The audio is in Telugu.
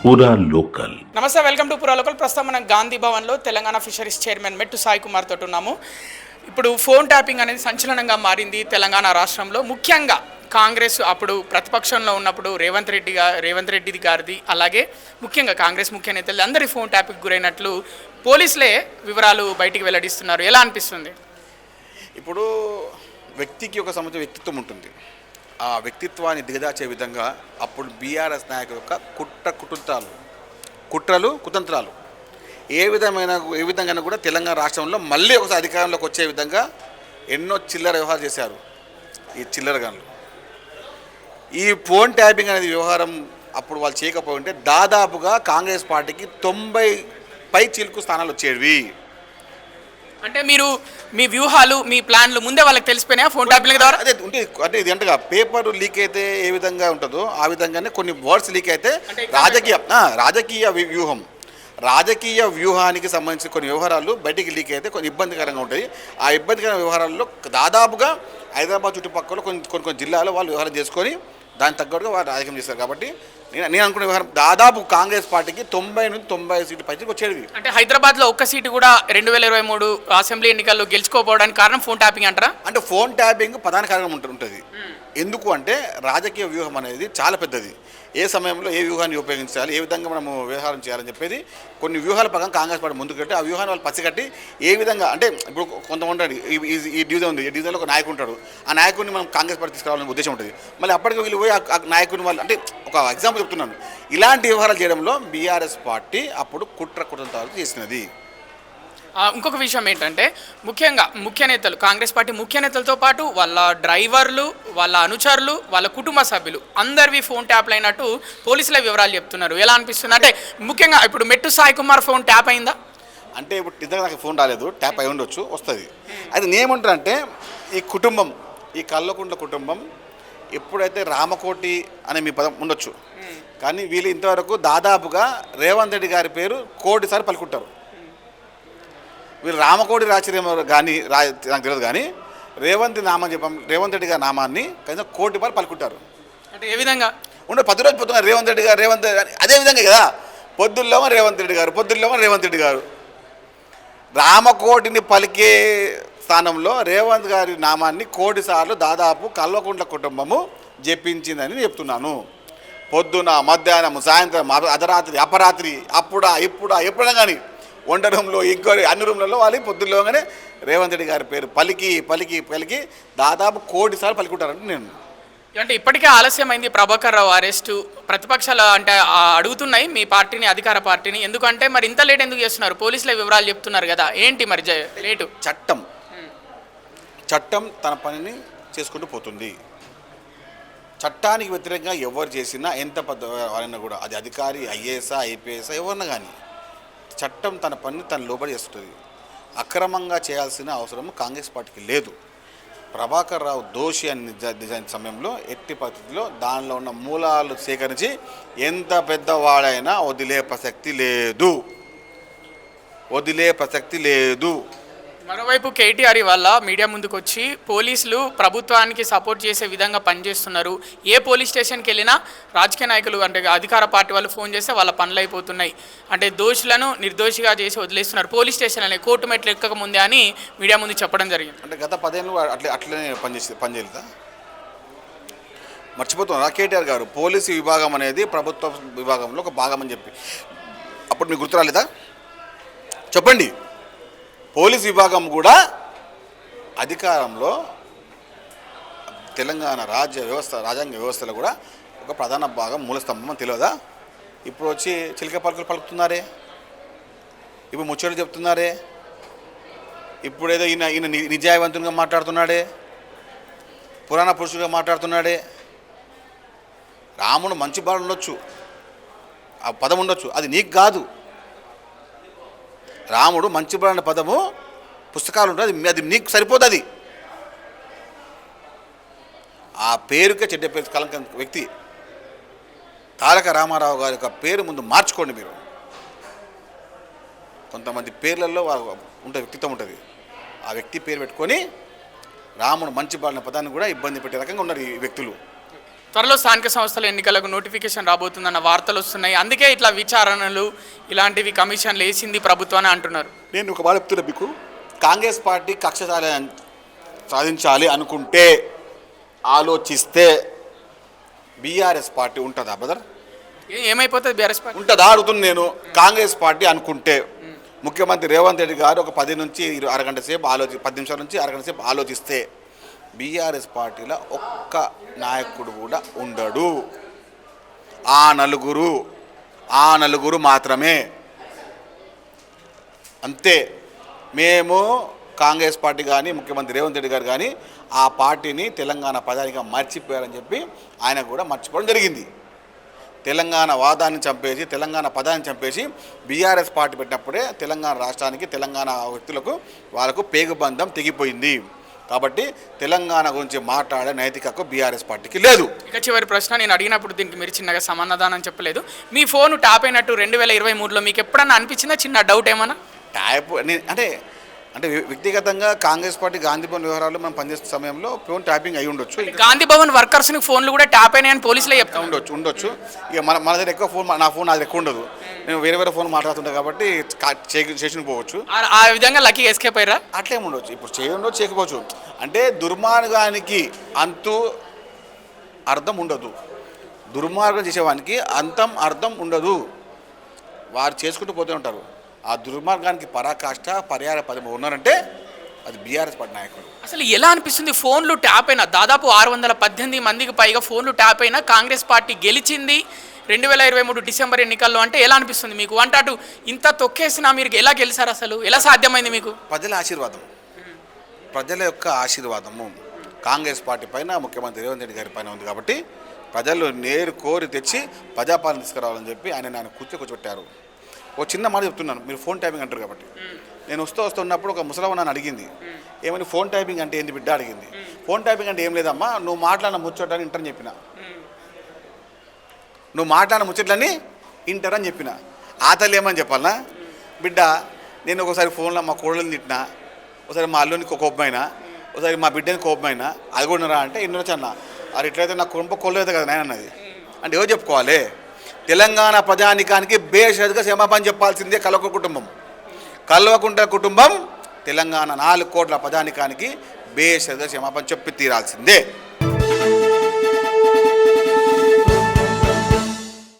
పూరా లోకల్. నమస్తే, వెల్కమ్ టు పూరా లోకల్. ప్రస్తుతం మనం గాంధీ భవన్లో తెలంగాణ ఫిషరీస్ చైర్మన్ మెట్టు సాయి కుమార్ తోటి ఉన్నాము. ఇప్పుడు ఫోన్ ట్యాపింగ్ అనేది సంచలనంగా మారింది తెలంగాణ రాష్ట్రంలో. ముఖ్యంగా కాంగ్రెస్ అప్పుడు ప్రతిపక్షంలో ఉన్నప్పుడు రేవంత్ రెడ్డి గారిది, అలాగే ముఖ్యంగా కాంగ్రెస్ ముఖ్య నేతలు అందరి ఫోన్ ట్యాపింగ్ గురైనట్లు పోలీసులే వివరాలు బయటికి వెల్లడిస్తున్నారు. ఎలా అనిపిస్తుంది? ఇప్పుడు వ్యక్తికి ఒక సంబంధించిన వ్యక్తిత్వం ఉంటుంది. ఆ వ్యక్తిత్వాన్ని దిగదార్చే విధంగా అప్పుడు బీఆర్ఎస్ నాయకుల యొక్క కుట్రలు కుతంత్రాలు ఏ విధంగా కూడా తెలంగాణ రాష్ట్రంలో మళ్ళీ ఒకసారి అధికారంలోకి వచ్చే విధంగా ఎన్నో చిల్లర వ్యవహారం చేశారు ఈ చిల్లరగాన్లు. ఈ ఫోన్ ట్యాపింగ్ అనేది వ్యవహారం అప్పుడు వాళ్ళు చేయకపోయి ఉంటే దాదాపుగా కాంగ్రెస్ పార్టీకి 90 పై చిలుకు స్థానాలు వచ్చేవి. అంటే మీరు మీ వ్యూహాలు, మీ ప్లాన్లు ముందే వాళ్ళకి తెలిసిపోయినా ఫోన్ ట్యాపింగ్ ద్వారా? అదే ఉంటుంది. అంటే ఇది అంటగా పేపర్ లీక్ అయితే ఏ విధంగా ఉంటుందో ఆ విధంగానే కొన్ని వర్డ్స్ లీక్ అయితే రాజకీయ వ్యూహానికి సంబంధించిన కొన్ని వ్యవహారాలు బయటికి లీక్ అయితే కొన్ని ఇబ్బందికరంగా ఉంటుంది. ఆ ఇబ్బందికరమైన వ్యవహారాల్లో దాదాపుగా హైదరాబాద్ చుట్టుపక్కల కొన్ని జిల్లాలో వాళ్ళు వ్యవహారం చేసుకొని దానికి తగ్గట్టుగా వారు రాజకీయం చేస్తారు. కాబట్టి నేను అనుకునే వ్యవహారం దాదాపు కాంగ్రెస్ పార్టీకి 90 నుంచి 90 సీట్లు పైకి వచ్చేది. అంటే హైదరాబాద్లో ఒక్క సీటు కూడా 2023 అసెంబ్లీ ఎన్నికల్లో గెలుచుకోపోవడానికి కారణం ఫోన్ ట్యాపింగ్ అంటారా? అంటే ఫోన్ ట్యాపింగ్ ప్రధాన కారణం ఉంటుంది. ఎందుకు అంటే రాజకీయ వ్యూహం అనేది చాలా పెద్దది. ఏ సమయంలో ఏ వ్యూహాన్ని ఉపయోగించాలి, ఏ విధంగా మనము వ్యవహారం చేయాలని చెప్పేది కొన్ని వ్యూహాల ప్రకారం కాంగ్రెస్ పార్టీ ముందుకు కట్టి ఆ వ్యూహాన్ని వాళ్ళు పసిగట్టి ఏ విధంగా అంటే ఇప్పుడు కొంతమంది ఈ డివిజన్ ఉంది, ఈ డివిజన్లో ఒక నాయకుడు ఉంటాడు. ఆ నాయకుడిని మనం కాంగ్రెస్ పార్టీ తీసుకురావాలనే ఉద్దేశం ఉంటుంది. మళ్ళీ అప్పటికి వీళ్ళు పోయి ఆ నాయకుడిని వాళ్ళు అంటే ఒక ఎగ్జాంపుల్ చెప్తున్నాను, ఇలాంటి వ్యవహారాలు చేయడంలో బీఆర్ఎస్ పార్టీ అప్పుడు కుట్రతాలు చేసినది. ఇంకొక విషయం ఏంటంటే ముఖ్యంగా ముఖ్య నేతలు, కాంగ్రెస్ పార్టీ ముఖ్య నేతలతో పాటు వాళ్ళ డ్రైవర్లు, వాళ్ళ అనుచరులు, వాళ్ళ కుటుంబ సభ్యులు అందరివి ఫోన్ ట్యాప్లు అయినట్టు పోలీసుల వివరాలు చెప్తున్నారు. ఎలా అనిపిస్తుంది? అంటే ముఖ్యంగా ఇప్పుడు మెట్టు సాయి కుమార్ ఫోన్ ట్యాప్ అయిందా? అంటే ఇప్పుడు ఇద్దరు నాకు ఫోన్ రాలేదు, ట్యాప్ అయి ఉండొచ్చు, వస్తుంది. అది నేనేమంటానంటే ఈ కుటుంబం, ఈ కల్వకుంట్ల కుటుంబం ఎప్పుడైతే రామకోటి అనే మీ పదం ఉండొచ్చు, కానీ వీళ్ళు ఇంతవరకు దాదాపుగా రేవంత్ రెడ్డి గారి పేరు కోటిసారి పలుకుంటారు. వీళ్ళు రామకోటి రాచిరేమో కానీ నాకు తెలియదు, కానీ రేవంత్ రెడ్డి గారి నామాన్ని కనీసం 1 కోటి రూపాయలు పలుకుంటారు. అంటే ఏ విధంగా ఉండే 10 రోజులు పొద్దున్న రేవంత్ రెడ్డి గారు అదే విధంగా కదా, పొద్దుల్లోమో రేవంత్ రెడ్డి గారు రామకోటిని పలికే స్థానంలో రేవంత్ గారి నామాన్ని 1 కోటి సార్లు దాదాపు కల్వకుంట్ల కుటుంబము జపించిందని చెప్తున్నాను. పొద్దున, మధ్యాహ్నం, సాయంత్రం, అర్ధరాత్రి, అపరాత్రి, ఇప్పుడా ఎప్పుడైనా కానీ వంట రూమ్లో ఇంకో అన్ని రూమ్లలో వాళ్ళు పొద్దుల్లోగానే రేవంత్ రెడ్డి గారి పేరు పలికి దాదాపు 1 కోటి సార్లు పలుకుంటారంటే నేను అంటే ఇప్పటికే ఆలస్యమైంది ప్రభాకర్ రావు అరెస్టు. ప్రతిపక్షాలు అంటే అడుగుతున్నాయి మీ పార్టీని, అధికార పార్టీని, ఎందుకంటే మరి ఇంత లేట్ ఎందుకు చేస్తున్నారు? పోలీసుల వివరాలు చెప్తున్నారు కదా, ఏంటి మరి లేటు? చట్టం తన పనిని చేసుకుంటూ పోతుంది. చట్టానికి వ్యతిరేకంగా ఎవరు చేసినా ఎంత పెద్ద వారైనా కూడా, అది అధికారి, ఐఏఎస్ఆ, ఐపీఎస్ఆ, ఎవరన్నా కానీ చట్టం తన పనిని తను లోబడి చేస్తుంది. అక్రమంగా చేయాల్సిన అవసరం కాంగ్రెస్ పార్టీకి లేదు. ప్రభాకర్ రావు దోషి అని డిజైన్ సమయంలో ఎట్టి పరిస్థితుల్లో దానిలో ఉన్న మూలాలు సేకరించి ఎంత పెద్దవాడైనా వదిలే ప్రసక్తి లేదు. మరోవైపు కేటీఆర్ వల్ల మీడియా ముందుకు వచ్చి పోలీసులు ప్రభుత్వానికి సపోర్ట్ చేసే విధంగా పనిచేస్తున్నారు, ఏ పోలీస్ స్టేషన్కి వెళ్ళినా రాజకీయ నాయకులు అంటే అధికార పార్టీ వాళ్ళు ఫోన్ చేస్తే వాళ్ళ పనులు అయిపోతున్నాయి, అంటే దోషులను నిర్దోషిగా చేసి వదిలేస్తున్నారు, పోలీస్ స్టేషన్ అనే కోర్టు మెట్లు ఎక్కకముందే అని మీడియా ముందు చెప్పడం జరిగింది. అంటే గత 10 ఏళ్ళు అట్లనే పనిచేయలేదా? మర్చిపోతున్నారు కేటీఆర్ గారు. పోలీసు విభాగం అనేది ప్రభుత్వ విభాగంలో ఒక భాగం అని చెప్పి అప్పుడు మీకు గుర్తు రాలేదా? చెప్పండి. పోలీస్ విభాగం కూడా అధికారంలో తెలంగాణ రాజ్యాంగ వ్యవస్థలో కూడా ఒక ప్రధాన భాగం, మూలస్తంభం అని తెలియదా? ఇప్పుడు వచ్చి చిలక పలుకులు పలుకుతున్నారే, ఇప్పుడు ముచ్చట్లు చెప్తున్నారే, ఇప్పుడేదో ఈయన నిజాయవంతునిగా మాట్లాడుతున్నాడే, పురాణ పురుషుడిగా మాట్లాడుతున్నాడే. రాముడు మంచి బాలు ఉండొచ్చు, ఆ పదం ఉండొచ్చు, అది నీకు కాదు. రాముడు మంచిబడిన పదము పుస్తకాలు ఉంటుంది, అది నీకు సరిపోతుంది. ఆ పేరుకే చెడ్డ పేరు కలంక వ్యక్తి తారక రామారావు గారి యొక్క పేరు ముందు మార్చుకోండి మీరు. కొంతమంది పేర్లలో ఉంటే వ్యక్తిత్వం ఉంటుంది, ఆ వ్యక్తి పేరు పెట్టుకొని రాముడు మంచి బాలిన పదాన్ని కూడా ఇబ్బంది పెట్టే రకంగా ఉన్నారు ఈ వ్యక్తులు. త్వరలో స్థానిక సంస్థల ఎన్నికలకు నోటిఫికేషన్ రాబోతుందన్న వార్తలు వస్తున్నాయి. అందుకే ఇట్లా విచారణలు ఇలాంటివి కమిషన్లు వేసింది ప్రభుత్వాన్ని అంటున్నారు. నేను ఒక మాట చెప్తున్నా మీకు, కాంగ్రెస్ పార్టీ కక్ష సాధించాలి అనుకుంటే ఆలోచిస్తే బీఆర్ఎస్ పార్టీ ఉంటుందా బ్రదర్? ఏమైపోతుంది బీఆర్ఎస్ పార్టీ? ఉంటుందా అడుగుతుంది నేను. కాంగ్రెస్ పార్టీ అనుకుంటే ముఖ్యమంత్రి రేవంత్ రెడ్డి గారు ఒక 10 నుంచి అరగంట సేపు 10 నిమిషాల నుంచి అరగంట సేపు ఆలోచిస్తే బీఆర్ఎస్ పార్టీలో ఒక్క నాయకుడు కూడా ఉండడు. ఆ నలుగురు మాత్రమే. అంతే. మేము కాంగ్రెస్ పార్టీ కానీ ముఖ్యమంత్రి రేవంత్ రెడ్డి గారు కానీ ఆ పార్టీని తెలంగాణ పదానిగా మర్చిపోయారని చెప్పి ఆయన కూడా మర్చిపోవడం జరిగింది. తెలంగాణ వాదాన్ని చంపేసి తెలంగాణ పదాన్ని చంపేసి బీఆర్ఎస్ పార్టీ పెట్టినప్పుడే తెలంగాణ రాష్ట్రానికి తెలంగాణ వ్యక్తులకు వాళ్ళకు పేగుబంధం తెగిపోయింది. కాబట్టి తెలంగాణ గురించి మాట్లాడే నైతిక హక్కు బీఆర్ఎస్ పార్టీకి లేదు. ఇక చివరి ప్రశ్న, నేను అడిగినప్పుడు దీనికి మీరు చిన్నగా సమాధానం చెప్పలేదు. మీ ఫోన్ ట్యాప్ అయినట్టు 2023లో మీకు ఎప్పుడన్నా అనిపించిందా చిన్న డౌట్ ఏమన్నా? ట్యాప్ అంటే వ్యక్తిగతంగా కాంగ్రెస్ పార్టీ గాంధీ భవన్ వ్యవహారాల్లో మనం పనిచేస్తున్న సమయంలో ఫోన్ ట్యాపింగ్ అయి ఉండొచ్చు. గాంధీ భవన్ వర్కర్స్ని ఫోన్లు కూడా ట్యాప్ అయినాయని పోలీసులే చెప్తా ఉండొచ్చు. ఇక మన దగ్గర ఎక్కువ ఫోన్, నా ఫోన్ అది ఎక్కువ ఉండదు. నేను వేరే ఫోన్ మాట్లాడుతుంటా కాబట్టి చేసిన పోవచ్చు. ఆ విధంగా లక్కీ ఎస్కేప్ అయ్యారా? అట్లేమి ఉండొచ్చు. ఇప్పుడు చేయకపోవచ్చు. అంటే దుర్మార్గానికి అర్థం ఉండదు. దుర్మార్గం చేసేవానికి అర్థం ఉండదు. వారు చేసుకుంటూ పోతూ ఉంటారు. ఆ దుర్మార్గానికి పరాకాష్ట పర్యాయ పదము ఉన్నారంటే అది బీఆర్ఎస్ పార్టీ నాయకులు. అసలు ఎలా అనిపిస్తుంది? ఫోన్లు ట్యాప్ అయినా దాదాపు 618 మందికి పైగా ఫోన్లు ట్యాప్ అయినా కాంగ్రెస్ పార్టీ గెలిచింది 2023 డిసెంబర్ ఎన్నికల్లో అంటే ఎలా అనిపిస్తుంది మీకు? అంటే అటు ఇంత తొక్కేసినా మీరు ఎలా గెలిచారు? అసలు ఎలా సాధ్యమైంది మీకు? ప్రజల యొక్క ఆశీర్వాదము కాంగ్రెస్ పార్టీ పైన ముఖ్యమంత్రి రేవంత్ రెడ్డి గారి పైన ఉంది. కాబట్టి ప్రజలు నేరు కోరి తెచ్చి ప్రజాపాలన తీసుకురావాలని చెప్పి ఆయన కూర్చోబెట్టారు. ఓ చిన్న మాట చెప్తున్నాను, మీరు ఫోన్ ట్యాపింగ్ అంటారు కాబట్టి. నేను వస్తున్నప్పుడు ఒక ముసలమ్మ నన్ను అడిగింది, ఏమని ఫోన్ ట్యాపింగ్ అంటే ఏంటి బిడ్డ అడిగింది. ఫోన్ ట్యాపింగ్ అంటే ఏం లేదమ్మా, నువ్వు మాట్లాడిన ముచ్చటని ఇంటరని చెప్పిన. నువ్వు మాట్లాడిన ముచ్చట్లని ఇంటరని చెప్పిన. ఆ తల్లి ఏమని చెప్పాలనా, బిడ్డ నేను ఒకసారి ఫోన్లో మా కోడలు తిట్టినా, ఒకసారి మా అల్లునికి కోపమైనా, ఒకసారి మా బిడ్డని కోపమైనా, అది కూడా రా అంటే ఇన్నొచ్చు అన్న. అది ఎట్లయితే నాకు కొల్లలేదు కదా నాయన అన్నది. అంటే ఏవో చెప్పుకోవాలి, తెలంగాణ ప్రజానికానికి బేషరతుగా క్షమాపణ చెప్పాల్సిందే కల్వకుంట్ల కుటుంబం తెలంగాణ 4 కోట్ల ప్రజానికానికి బేషరతుగా క్షమాపణ చెప్పి తీరాల్సిందే.